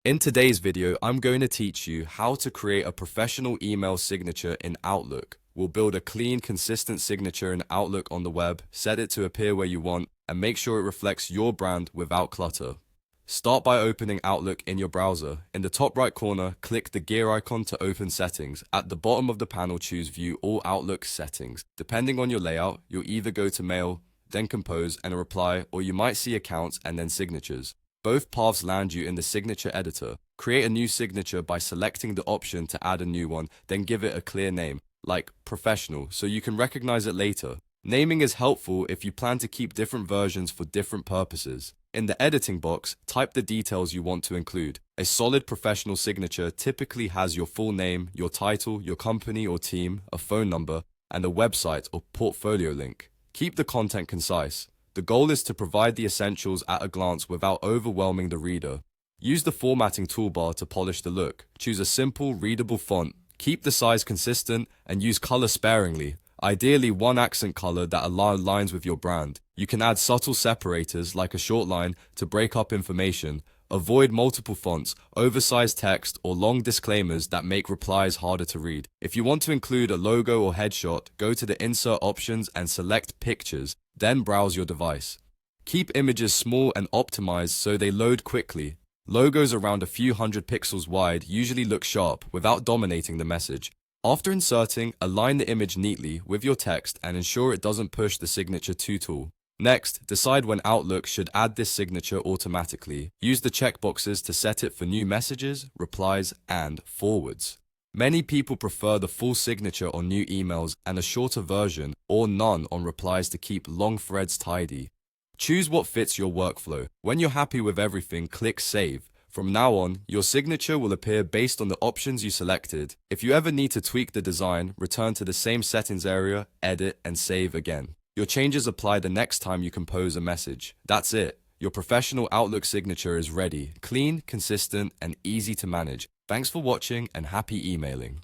In today's video, I'm going to teach you how to create a professional email signature in Outlook. We'll build a clean, consistent signature in Outlook on the web, set it to appear where you want, and make sure it reflects your brand without clutter. Start by opening Outlook in your browser. In the top right corner, click the gear icon to open settings. At the bottom of the panel, choose View All Outlook Settings. Depending on your layout, you'll either go to Mail, then Compose and a Reply, or you might see Accounts and then Signatures. Both paths land you in the signature editor. Create a new signature by selecting the option to add a new one, then give it a clear name, like Professional, so you can recognize it later. Naming is helpful if you plan to keep different versions for different purposes. In the editing box, type the details you want to include. A solid professional signature typically has your full name, your title, your company or team, a phone number, and a website or portfolio link. Keep the content concise. The goal is to provide the essentials at a glance without overwhelming the reader. Use the formatting toolbar to polish the look. Choose a simple, readable font. Keep the size consistent and use color sparingly. Ideally, one accent color that aligns with your brand. You can add subtle separators like a short line to break up information. Avoid multiple fonts, oversized text, or long disclaimers that make replies harder to read. If you want to include a logo or headshot, go to the Insert options and select Pictures, then browse your device. Keep images small and optimized so they load quickly. Logos around a few hundred pixels wide usually look sharp without dominating the message. After inserting, align the image neatly with your text and ensure it doesn't push the signature too tall. Next, decide when Outlook should add this signature automatically. Use the checkboxes to set it for new messages, replies, and forwards. Many people prefer the full signature on new emails and a shorter version or none on replies to keep long threads tidy. Choose what fits your workflow. When you're happy with everything, click Save. From now on, your signature will appear based on the options you selected. If you ever need to tweak the design, return to the same settings area, edit, and save again. Your changes apply the next time you compose a message. That's it. Your professional Outlook signature is ready, clean, consistent, and easy to manage. Thanks for watching and happy emailing.